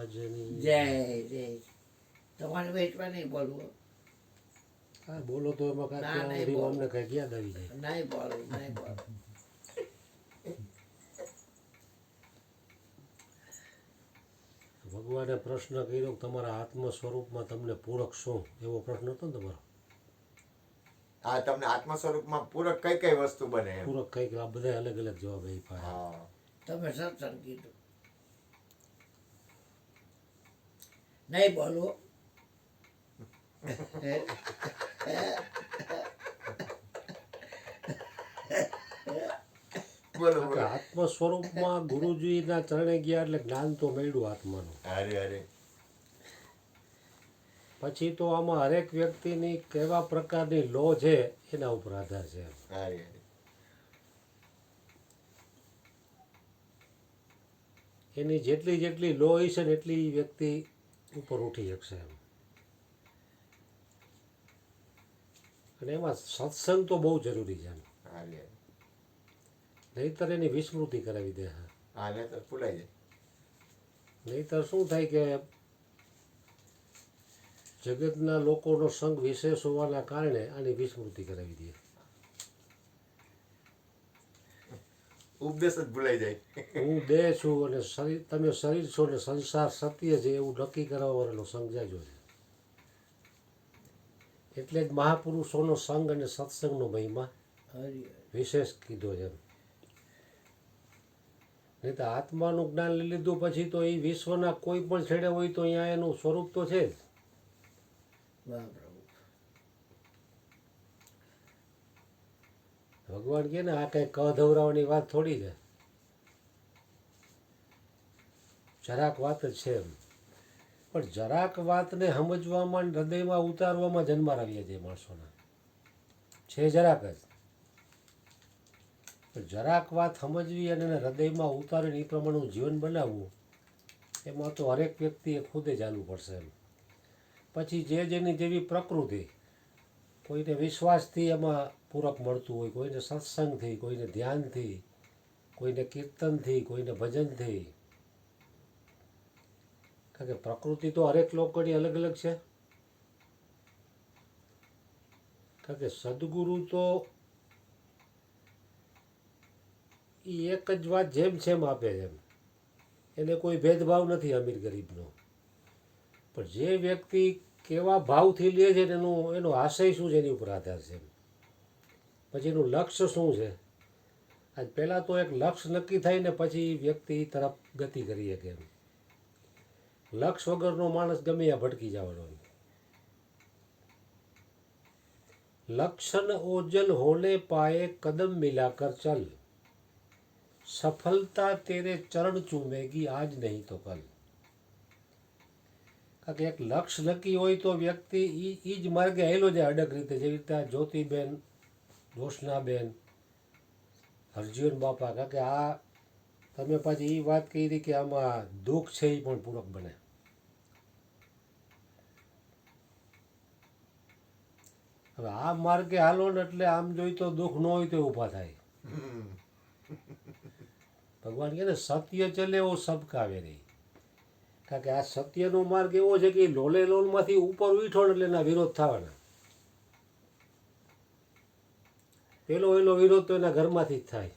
મહારાજની જય જય. તમારે વેચવા નહીં બોલવું. હા બોલો તો એમાં ના, કાંઈ નહીં ત્યાં બોલો. અમને કાંઈક યાદ આવી જાય. નહીં બોલવું, નહીં બોલવું. ભગવાને પ્રશ્ન કર્યો કે તમારા આત્મ સ્વરૂપમાં તમને પૂરક શું, એવો પ્રશ્ન હતો ને તમારો. હા, તમને આત્મ સ્વરૂપમાં પૂરક કઈ કઈ વસ્તુ બને એમ. પૂરક કંઈક આ બધા અલગ અલગ જવાબ એ પાડે. હા. તમે સત્સંગ કીધું. નહીં બોલવું. બોલો કે બોલો. આત્મ સ્વરૂપમાં ગુરુજીના ચરણે ગયા એટલે જ્ઞાન તો મળ્યું આત્માનું. અરે અરે. પછી તો આમાં હરેક વ્યક્તિની કેવા પ્રકારની લો છે એના ઉપર આધાર છે. અરે અરે. એની જેટલી જેટલી લો હશે ને એટલી વ્યક્તિ ઉપર ઉઠી શકશે એમ. અને એમાં સત્સંગ તો બહુ જરૂરી છે એમ. અરે અરે. નહીતર એની વિસ્મૃતિ કરાવી દે. હા ને તો ભૂલાઈ જાય. નહીતર શું થાય કે જગતના લોકોનો સંગ વિશેષ હોવાના કારણે આની વિસ્મૃતિ કરાવી દે. ઉપદેશ જ ભૂલાઈ જાય. હું દેહ છું અને શરીર, તમે શરીર છો ને સંસાર સત્ય છે એવું નક્કી કરવા વાળાનો સંગ જાજો છે. એટલે જ મહાપુરુષોનો સંગ અને સત્સંગનો મહિમા હરી વિશેષ કીધો છે. નહીં તો આત્માનું જ્ઞાન લઈ લીધું પછી તો એ વિશ્વના કોઈ પણ છેડે હોય તો અહીંયા એનું સ્વરૂપ તો છે જ. વાહ પ્રભુ. ભગવાન કહે ને આ કંઈ કધવરાવાની વાત થોડી છે, જરાક વાત જ છે એમ. પણ જરાક વાતને સમજવામાં અને હૃદયમાં ઉતારવામાં જન્માર આવી જાય માણસોના, છે જરાક જ. પણ જરાક વાત સમજવી અને એને હૃદયમાં ઉતારીને એ પ્રમાણેનું જીવન બનાવવું, એમાં તો હરેક વ્યક્તિએ ખુદે ચાલવું પડશે એમ. પછી જે જેની જેવી પ્રકૃતિ, કોઈને વિશ્વાસથી એમાં પૂરક મળતું હોય, કોઈને સત્સંગથી, કોઈને ધ્યાનથી, કોઈને કીર્તનથી, કોઈને ભજનથી. કારણ કે પ્રકૃતિ તો હરેક લોકોની અલગ અલગ છે. કારણ કે સદગુરુ તો એ એક જ વાત જેમ છે એમ આપે છે એમ. એને કોઈ ભેદભાવ નથી અમીર ગરીબનો. પણ જે વ્યક્તિ કેવા ભાવથી લે છે ને એનો આશય શું છે એની ઉપર આધાર છે. પછી એનું લક્ષ્ય શું છે. આજ પહેલાં તો એક લક્ષ્ય નક્કી થાય ને પછી વ્યક્તિ તરફ ગતિ કરી શકે એમ. લક્ષ્ય વગરનો માણસ ગમે ત્યાં ભટકી જવાનો. લક્ષણ ઓજલ હોને પાએ કદમ મિલાકર ચલ, સફળતા તેરે ચરણ ચૂમેગી આજ નહીં તો કલ. કારણ કે એક લક્ષ્ય નક્કી હોય તો વ્યક્તિ એ જ માર્ગે હેલો જાય અડગ રીતે. જેવી રીતે જ્યોતિબેન, જોશનાબેન, હરજીવન બાપા. કારણ કે આ તમે પાછી એ વાત કરી કે આમાં દુઃખ છે એ પણ પૂરક બને. હવે આ માર્ગે હાલો ને એટલે આમ જોઈ તો દુઃખ ન હોય તો ઊભા થાય. ભગવાન કહે ને સત્ય ચલે એવો સબકાવે નહીં. કારણ કે આ સત્યનો માર્ગ એવો છે કે લોલે લોલમાંથી ઉપર ઉઠો એટલે એના વિરોધ થવાના. એનો વિરોધ તો એના ઘરમાંથી જ થાય.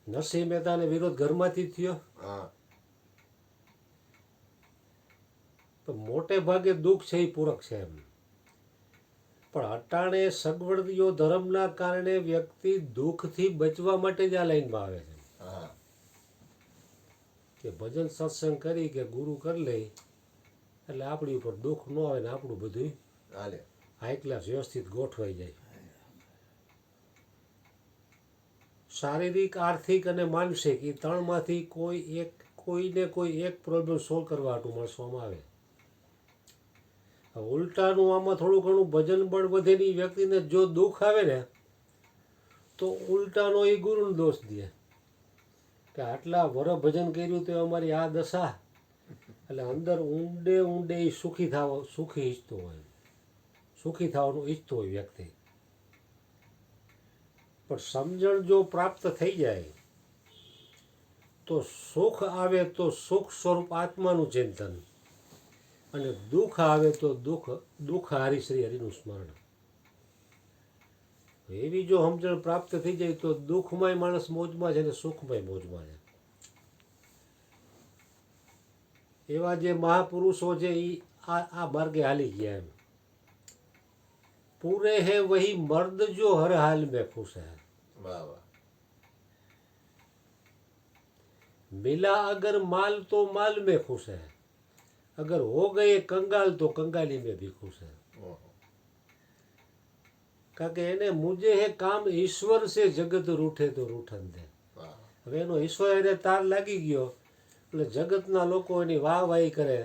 નરસિંહ મહેતાને વિરોધ ઘરમાંથી જ થયો. હા. તો મોટે ભાગે દુઃખ છે એ પૂરક છે એમ. પણ અટાણે સગવડતીઓ ધર્મના કારણે વ્યક્તિ દુઃખથી બચવા માટે જ આ લાઈનમાં આવે છે. હા. કે ભજન સત્સંગ કરી કે ગુરુ કરી લે એટલે આપણી ઉપર દુઃખ ન આવે ને આપણું બધું હાલે. હાઈ ક્લાસ વ્યવસ્થિત ગોઠવાઈ જાય. શારીરિક, આર્થિક અને માનસિક એ ત્રણમાંથી કોઈને કોઈ એક પ્રોબ્લેમ સોલ્વ કરવા હાટું માણસોમાં આવે. ઉલટાનું આમાં થોડું ઘણું ભજન બળ વધે ની વ્યક્તિને જો દુઃખ આવે ને તો ઉલટાનો એ ગુરુનો દોષ દે કે આટલા વર ભજન કર્યું તો અમારી આ દશા. એટલે અંદર ઊંડે ઊંડે એ સુખી ઈચ્છતો હોય, સુખી થવાનું ઈચ્છતો હોય વ્યક્તિ. પણ સમજણ જો પ્રાપ્ત થઈ જાય તો સુખ આવે તો સુખ સ્વરૂપ આત્માનું ચિંતન, અને દુઃખ આવે તો દુઃખ હારી શ્રી હરિનું સ્મરણ. એવી જો સમજણ પ્રાપ્ત થઈ જાય તો દુઃખમાંય માણસ મોજમાં છે અને સુખમાંય મોજમાં છે. એવા જે મહાપુરુષો છે એ આ માર્ગે હાલી ગયા. એમ પૂરે હે વહી મર્દ જો હર હાલ में खुश है, વાહ વાહ. मिला अगर माल तो माल में खुश है, अगर हो गए कंगाल तो कंगाली में भी खुश है. ઓહો. કારણ કે એને મુજે હે કામ ઈશ્વર સે જગત રૂઠે તો રૂઠન દે. વાહ. હવે એનો ઈશ્વર એને તાર લાગી ગયો એટલે જગતના લોકો એની વાહવાહી કરે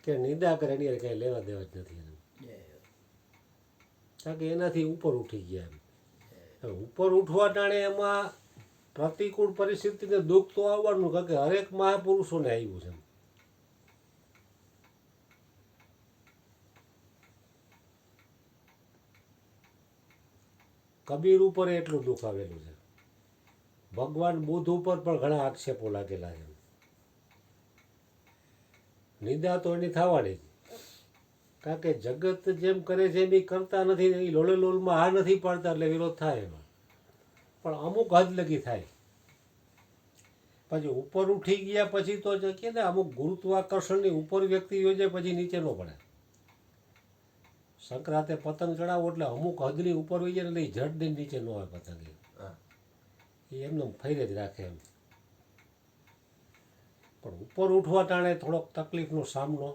કે નિંદા કરે, એની કંઈ લેવા દેવા જ નથી એને. કારણ કે એનાથી ઉપર ઉઠી ગયા. એમ હવે ઉપર ઉઠવા ટાણે એમાં પ્રતિકૂળ પરિસ્થિતિને દુઃખ તો આવવાનું, કારણ કે હરેક મહાપુરુષોને આવ્યું છે. કબીર ઉપર એટલું દુઃખ આવેલું છે. ભગવાન બુદ્ધ ઉપર પણ ઘણા આક્ષેપો લાગેલા છે. નિંદા તો એની થવાની જ, કારણ કે જગત જેમ કરે છે એમ એ કરતા નથી. એ લોલે લોલમાં હા નથી પાડતા એટલે વિરોધ થાય એમાં, પણ અમુક હદ લગી થાય. પછી ઉપર ઉઠી ગયા પછી તો કે ને અમુક ગુરુત્વાકર્ષણની ઉપર વ્યક્તિ હોય છે પછી નીચે ન પડે. સંક્રાંતે પતંગ ચડાવો એટલે અમુક હદની ઉપર હોય જાય એટલે એ જડ દઈને નીચે ન હોય પતંગ. હા. એ એમને ફરી જ રાખે એમ. પણ ઉપર ઉઠવા ટાણે થોડોક તકલીફનો સામનો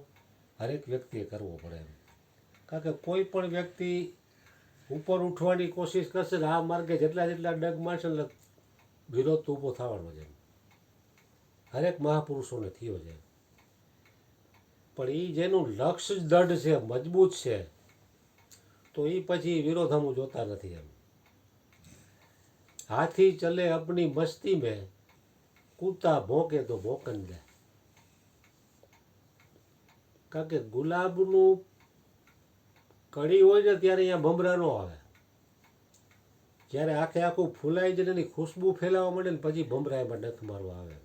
હરેક વ્યક્તિએ કરવો પડે એમ. કારણ કે કોઈ પણ વ્યક્તિ ઉપર ઉઠવાની કોશિશ કરશે ને આ માર્ગે જેટલા ડગ મારશે એટલે વિરોધ તો ઊભો થવાનો છે. હરેક મહાપુરુષોને થયો છે. પણ એ જેનું લક્ષ્ય જ દઢ છે, મજબૂત છે, તો એ પછી વિરોધ હમું જોતા નથી એમ. હાથી ચલે અપની મસ્તી મેં, કૂતા ભોંકે તો ભોંકન દે. કારણ કે ગુલાબનું કળી હોય ને ત્યારે અહીંયા ભમરા ન આવે. જ્યારે આખે આખું ફૂલાઈ જાય એની ખુશ્બુ ફેલાવા માંડે ને પછી ભમરા એમાં ડંખ મારવા આવે.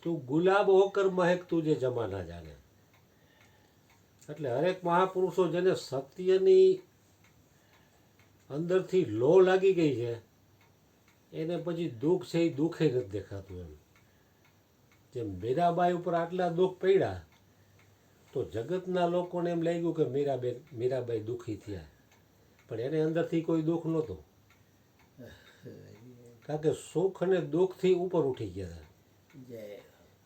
તું ગુલાબ હોકર મહેક તુજે જમાના જાને. એટલે હરેક મહાપુરુષો જેને સત્યની અંદરથી લો લાગી ગઈ છે એને પછી દુઃખ છે એ દુઃખે નથી દેખાતું એમ. જેમ મીરાબાઈ ઉપર આટલા દુઃખ પડ્યા તો જગતના લોકોને એમ લાગ્યું કે મીરાબાઈ દુઃખી થયા, પણ એને અંદરથી કોઈ દુઃખ નહોતું. કારણ કે સુખ અને દુઃખથી ઉપર ઉઠી ગયા હતા.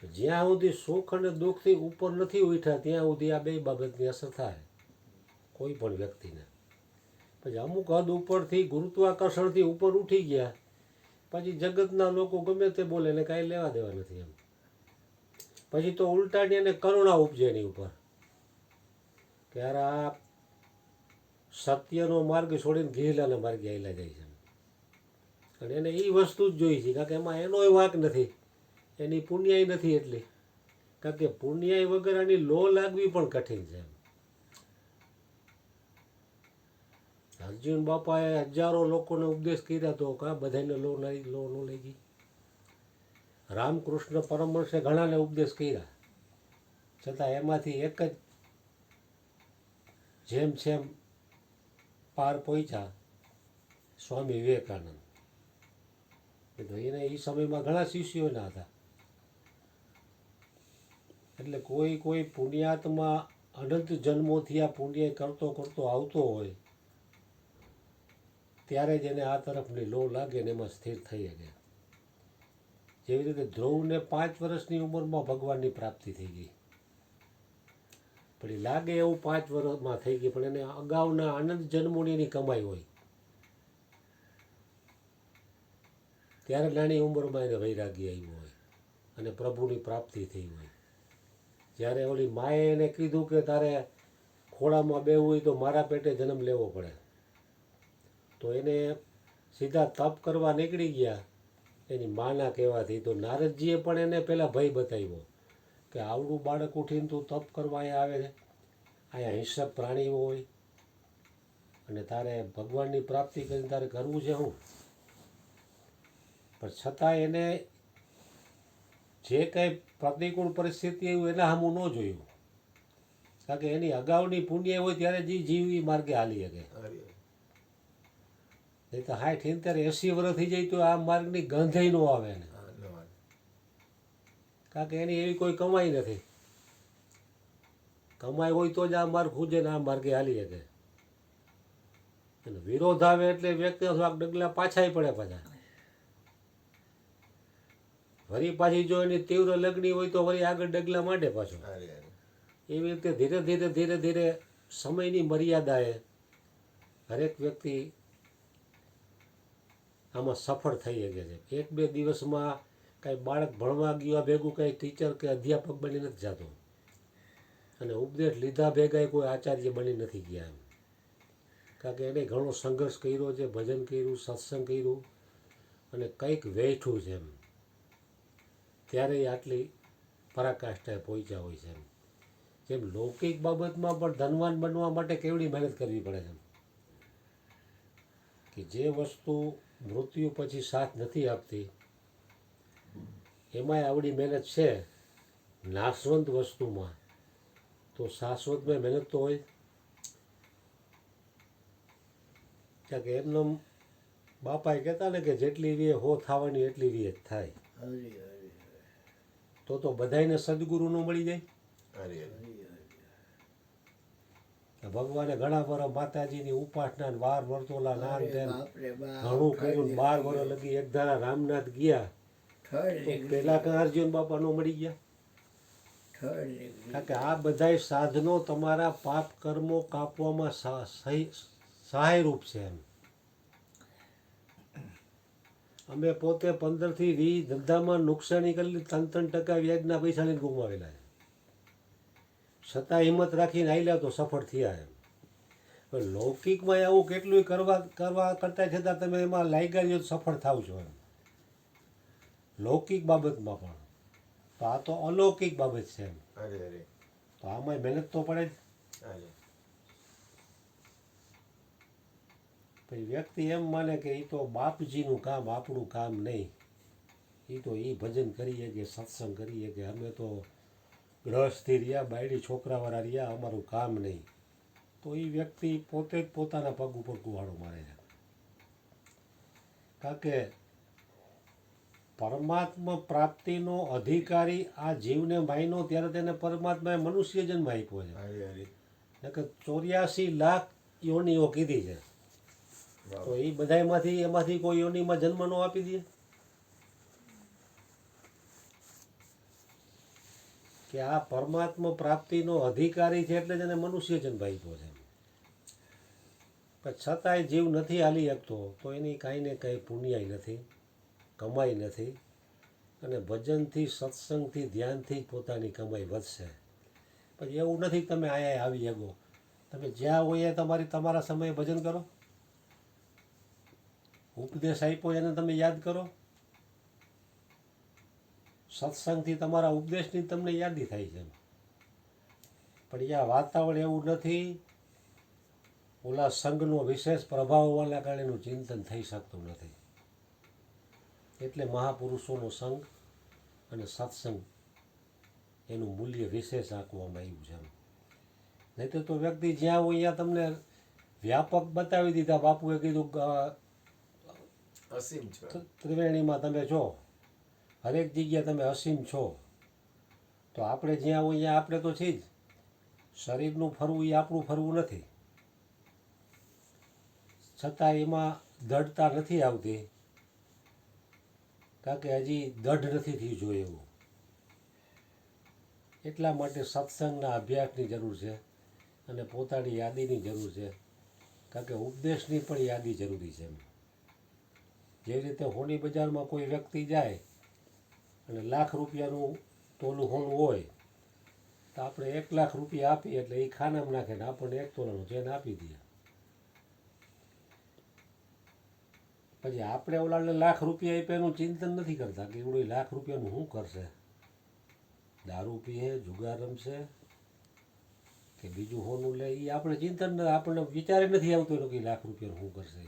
જ્યાં સુધી સુખ અને દુઃખથી ઉપર નથી ઉઠ્યા ત્યાં સુધી આ બે બાબતની અસર થાય કોઈ પણ વ્યક્તિને. પછી અમુક હદ ઉપરથી ગુરુત્વાકર્ષણથી ઉપર ઉઠી ગયા પછી જગતના લોકો ગમે તે બોલે એને કાંઈ લેવા દેવા નથી એમ. પછી તો ઉલટાની એને કરુણા ઉપજે એની ઉપર કે યાર આ સત્યનો માર્ગ છોડીને ઘીલાના માર્ગે આવેલા જાય છે. અને એને એ વસ્તુ જ જોઈ છે, કારણ કે એમાં એનોય વાંક નથી, એની પુણ્યાય નથી એટલી. કારણ કે પુણ્યાય વગર એની લો લાગવી પણ કઠિન છે. અર્જુન બાપાએ હજારો લોકોને ઉપદેશ કર્યા તો કાં બધાને લો ન લઈ ગઈ. રામકૃષ્ણ પરમહંસે ઘણાને ઉપદેશ કર્યા છતાં એમાંથી એક જ જેમ છેમ પાર પહોંચ્યા સ્વામી વિવેકાનંદ. એને એ સમયમાં ઘણા શિષ્યોના હતા. એટલે કોઈ પુણ્યાત્મા અનંત જન્મોથી આ પુણ્ય કરતો કરતો આવતો હોય ત્યારે જ એને આ તરફની લો લાગે ને એમાં સ્થિર થઈ શકે. જેવી રીતે ધ્રુવને 5 વર્ષની ઉંમરમાં ભગવાનની પ્રાપ્તિ થઈ ગઈ, પણ એ લાગે એવું 5 વર્ષમાં થઈ ગઈ, પણ એને અગાઉના અનંત જન્મોની એની કમાઈ હોય ત્યારે નાની ઉંમરમાં એને વૈરાગ્ય આવ્યું હોય અને પ્રભુની પ્રાપ્તિ થઈ હોય. જ્યારે ઓલી માએ એને કીધું કે તારે ખોળામાં બેવું હોય તો મારા પેટે જન્મ લેવો પડે, તો એને સીધા તપ કરવા નીકળી ગયા એની માના કહેવાથી. તો નારદજીએ પણ એને પહેલાં ભય બતાવ્યો કે આવડું બાળક ઉઠીને તું તપ કરવા અહીંયા આવે છે, અહીંયા હિંસક પ્રાણીઓ હોય અને તારે ભગવાનની પ્રાપ્તિ કરીને તારે કરવું છે શું? પણ છતાં એને જે કંઈ પ્રતિકૂળ પરિસ્થિતિ આવ્યું એના સામું ન જોયું, કારણ કે એની અગાઉની પુણ્ય હોય ત્યારે જે જીવ એ માર્ગે હાલી શકે. નહીં તો 60, 70, 80 વર્ષ થઈ જાય તો આ માર્ગની ગંધે ન આવે એને, કારણ કે એની એવી કોઈ કમાઈ નથી. કમાઈ હોય તો જ આ માર્ગ ખૂજે ને આ માર્ગે હાલી શકે. અને વિરોધ આવે એટલે વ્યક્તિ થોડાક ડગલા પાછાય પડે પાછા. વળી પાછી જો એની તીવ્ર લગ્ની હોય તો વળી આગળ ડગલા માંડે પાછો. એવી રીતે ધીરે ધીરે ધીરે ધીરે સમયની મર્યાદાએ હરેક વ્યક્તિ આમાં સફળ થઈ શકે છે. 1-2 દિવસમાં કાંઈ બાળક ભણવા ગયા ભેગું કાંઈ ટીચર કે અધ્યાપક બની નથી જતો, અને ઉપદેશ લીધા ભેગા કોઈ આચાર્ય બની નથી ગયા એમ, કારણ કે એને ઘણો સંઘર્ષ કર્યો છે, ભજન કર્યું, સત્સંગ કર્યું, અને કંઈક વેઠું છે એમ, ત્યારે આટલી પરાકાષ્ઠાએ પહોંચ્યા હોય છે એમ. જેમ લૌકિક બાબતમાં પણ ધનવાન બનવા માટે કેવડી મહેનત કરવી પડે છે, કે જે વસ્તુ મૃત્યુ પછી સાથ નથી આપતી એમાંય આવડી મહેનત છે. નાશવંત વસ્તુમાં તો શાશ્વતમાં મહેનત તો હોય, કારણ કે એમનો બાપાએ કહેતા ને કે જેટલી વીએ હો થવાની એટલી વીએ જ થાય. તો બધાયને સદગુરુ ન મળી જાય. ભગવાને ઘણા વર્ષ માતાજીની ઉપાસના વાર વર્તોલા નામ તેમ ઘણું કર્યું, 12 વર્ષ લગી એક ધારા રામનાથ ગયા તો પેલા કાં અર્જુન બાપા નો મળી ગયા. કારણ કે આ બધાય સાધનો તમારા પાપ કર્મો કાપવામાં સહાયરૂપ છે એમ. અમે પોતે 15 થી 20 ધંધામાં નુકસાની કરેલી, 3% વ્યાજના પૈસા લઈને ગુમાવેલા છે, છતાં હિંમત રાખીને આવેલા તો સફળ થયા એમ. પણ લૌકિકમાં આવું કેટલું કરવા કરતા છતાં તમે એમાં લાગ્યા સફળ થાવ છો એમ, લૌકિક બાબતમાં પણ. તો આ તો અલૌકિક બાબત છે એમ, તો આમાં મહેનત તો પડે જ. પછી વ્યક્તિ એમ માને કે એ તો બાપજીનું કામ, આપણું કામ નહીં, એ તો એ ભજન કરીએ કે સત્સંગ કરીએ કે અમે તો ગ્રહસ્થી રહ્યા, બાયડી છોકરાવાળા રહ્યા, અમારું કામ નહીં. તો એ વ્યક્તિ પોતે જ પોતાના પગ ઉપર કુવાડો મારે છે, કારણ કે પરમાત્મા પ્રાપ્તિનો અધિકારી આ જીવને માયનો ત્યારે તેને પરમાત્માએ મનુષ્ય જન્મ આપ્યો છે, કે 84 લાખ યોનિઓ કીધી છે. તો એ બધામાંથી એમાંથી કોઈ યોનિમાં જન્મ નો આપી દે, કે આ પરમાત્મા પ્રાપ્તિનો અધિકારી છે એટલે જ એને મનુષ્ય જન્મ આપ્યો છે. પણ છતાંય જીવ નથી હાલી શકતો તો એની કાંઈ ને કાંઈ પુણ્યાય નથી, કમાઈ નથી, અને ભજનથી, સત્સંગથી, ધ્યાનથી જ પોતાની કમાઈ વધશે. પછી એવું નથી કે તમે અહીંયા આવી શકો, તમે જ્યાં હોય તમારા સમયે ભજન કરો, ઉપદેશ આપ્યો એને તમે યાદ કરો, સત્સંગથી તમારા ઉપદેશની તમને યાદી થાય છે. પણ આ વાતાવરણ એવું નથી, ઓલા સંઘનો વિશેષ પ્રભાવ હોવાના કારણે એનું ચિંતન થઈ શકતું નથી. એટલે મહાપુરુષોનો સંઘ અને સત્સંગ એનું મૂલ્ય વિશેષ આંકવામાં આવ્યું છે. નહીં તો વ્યક્તિ જ્યાં હોય ત્યાં તમને વ્યાપક બતાવી દીધા. બાપુએ કીધું અસીમ છો, ત્રિવેણીમાં તમે છો, હરેક જગ્યાએ તમે અસીમ છો. તો આપણે જ્યાં હોય ત્યાં આપણે તો છીએ જ. શરીરનું ફરવું એ આપણું ફરવું નથી, છતાં એમાં દઢતા નથી આવતી, કારણ કે હજી દઢ નથી થયું જોઈએ એવું. એટલા માટે સત્સંગના અભ્યાસની જરૂર છે, અને પોતાની યાદીની જરૂર છે, કારણ કે ઉપદેશની પણ યાદી જરૂરી છે. જેવી રીતે હોની બજારમાં કોઈ વ્યક્તિ જાય અને લાખ રૂપિયાનું તોલું હોનું હોય તો આપણે 1 લાખ રૂપિયા આપીએ એટલે એ ખાનામાં નાખે ને આપણને 1 તોલાનું ચેન આપી દે. પછી આપણે ઓલાને લાખ રૂપિયા આપ્યા એનું ચિંતન નથી કરતા કે એવડું લાખ રૂપિયાનું શું કરશે, દારૂ પીએ, જુગાર રમશે કે બીજું હોનું લે, એ આપણે ચિંતન, આપણને વિચારે નથી આવતો કે લાખ રૂપિયાનું શું કરશે.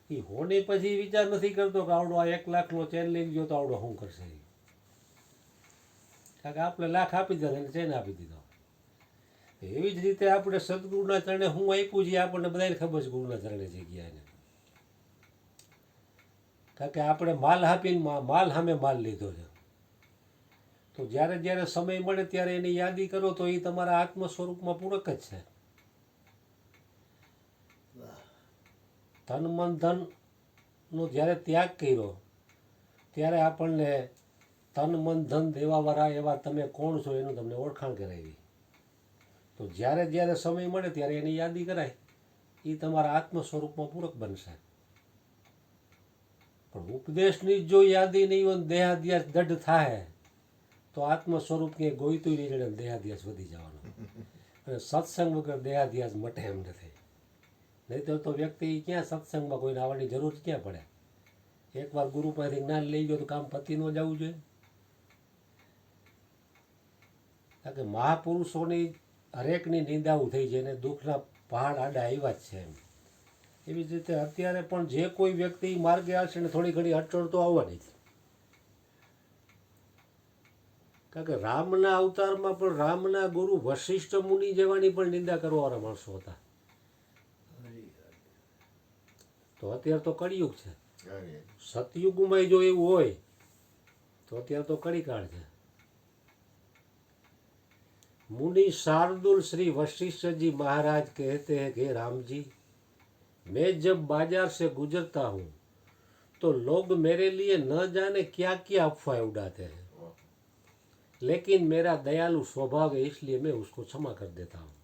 એ હોની પછી વિચાર નથી કરતો કે આવડો આ 1 લાખનો ચેન લઈ ગયો તો આવડો શું કરશે ઈ. કારણ કે આપણે લાખ આપી દીધા અને ચેન આપી દીધો. એવી જ રીતે આપણે સદગુરુના ચરણે હું આપ્યું છે એ આપણને બધાને ખબર છે ગુરુના ચરણે જગ્યા એને. કારણ કે આપણે માલ આપીને માલ સામે માલ લીધો છે. તો જ્યારે જ્યારે સમય મળે ત્યારે એની યાદી કરો તો એ તમારા આત્મ સ્વરૂપમાં પૂરક જ છે. તન મન ધનનો જ્યારે ત્યાગ કર્યો ત્યારે આપણને તન મન ધન દેવાવાળા એવા તમે કોણ છો એનું તમને ઓળખાણ કરાવી. તો જ્યારે જ્યારે સમય મળે ત્યારે એની યાદી કરાય એ તમારા આત્મ સ્વરૂપમાં પૂરક બનશે. પણ ઉપદેશની જો યાદી નહીં હોય ને દેહાદ્યાસ દઢ થાય તો આત્મ સ્વરૂપ ક્યાંય ગોઈતું નહીં રડે, દેહાદ્યાસ વધી જવાનો. અને સત્સંગ વગર દેહાદ્યાસ મટે એમ નથી. નહીં તો વ્યક્તિ ક્યાં સત્સંગમાં કોઈને આવવાની જરૂર ક્યાં પડે. એકવાર ગુરુ પાસેથી જ્ઞાન લઈ ગયો તો કામ પતિ ન જવું જોઈએ. કારણ કે મહાપુરુષોની હરેકની નિંદાઓ થઈ છે અને દુઃખના પહાડ આડા આવ્યા જ છે એમ. એવી જ રીતે અત્યારે પણ જે કોઈ વ્યક્તિ માર્ગે આવશે ને થોડી ઘણી અડચણ તો આવવાની છે. કારણ કે રામના અવતારમાં પણ રામના ગુરુ વશિષ્ઠ મુનિ જેવાની પણ નિંદા કરવાવાળા માણસો હતા. તો અત્યારે તો કળિયુગ છે. સતયુગમાં જો એવું હોય તો અત્યારે તો કળીકાળ છે. मुनि शार्दुल श्री वशिष्ठ जी महाराज कहते हैं कि राम जी, मैं जब बाजार से गुजरता हूँ तो लोग मेरे लिए न जाने क्या क्या अफवाहें उड़ाते हैं, लेकिन मेरा दयालु स्वभाव है इसलिए मैं उसको क्षमा कर देता हूँ.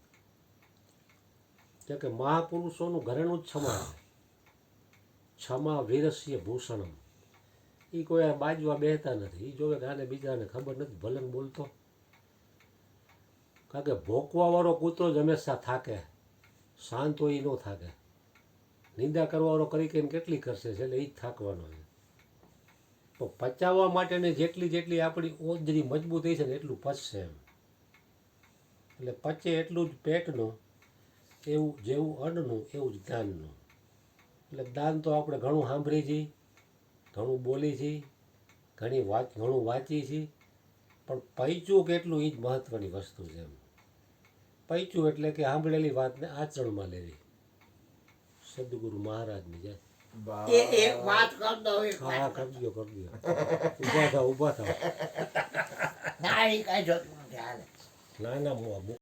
क्योंकि महापुरुषों घरेणुं ज क्षमा है. क्षमा वीरस्य भूषणम. એ કોઈ બાજવા બેહતા નથી. એ જોવે કે આને બીજાને ખબર નથી ભલે ને બોલતો. કારણ કે ભોંકવાવાળો કૂતરો જ હંમેશા થાકે, શાંત હોય એ ન થાકે. નિંદા કરવાવાળો કરી કરીને કેટલી કરશે છે એટલે એ જ થાકવાનો છે. તો પચાવવા માટેની જેટલી આપણી ઓજરી મજબૂત થઈ છે ને એટલું પચશે એમ. એટલે પચે એટલું જ પેટનું, એવું જેવું અન્નનું એવું જ જ્ઞાનનું. એટલે જ્ઞાન તો આપણે ઘણું સાંભળી છીએ, ઘણું બોલી છીએ, ઘણું વાંચી છીએ, પણ પૈચું કેટલું એ જ મહત્ત્વની વસ્તુ છે એમ. પૈચું એટલે કે સાંભળેલી વાતને આચરણમાં લેવી. સદગુરુ મહારાજની જય. એક વાત કર દઉં, એક હા વાત કરજો ઊભા થાવ. ના એ કાંઈ જોતું નથી હાલે. ના હું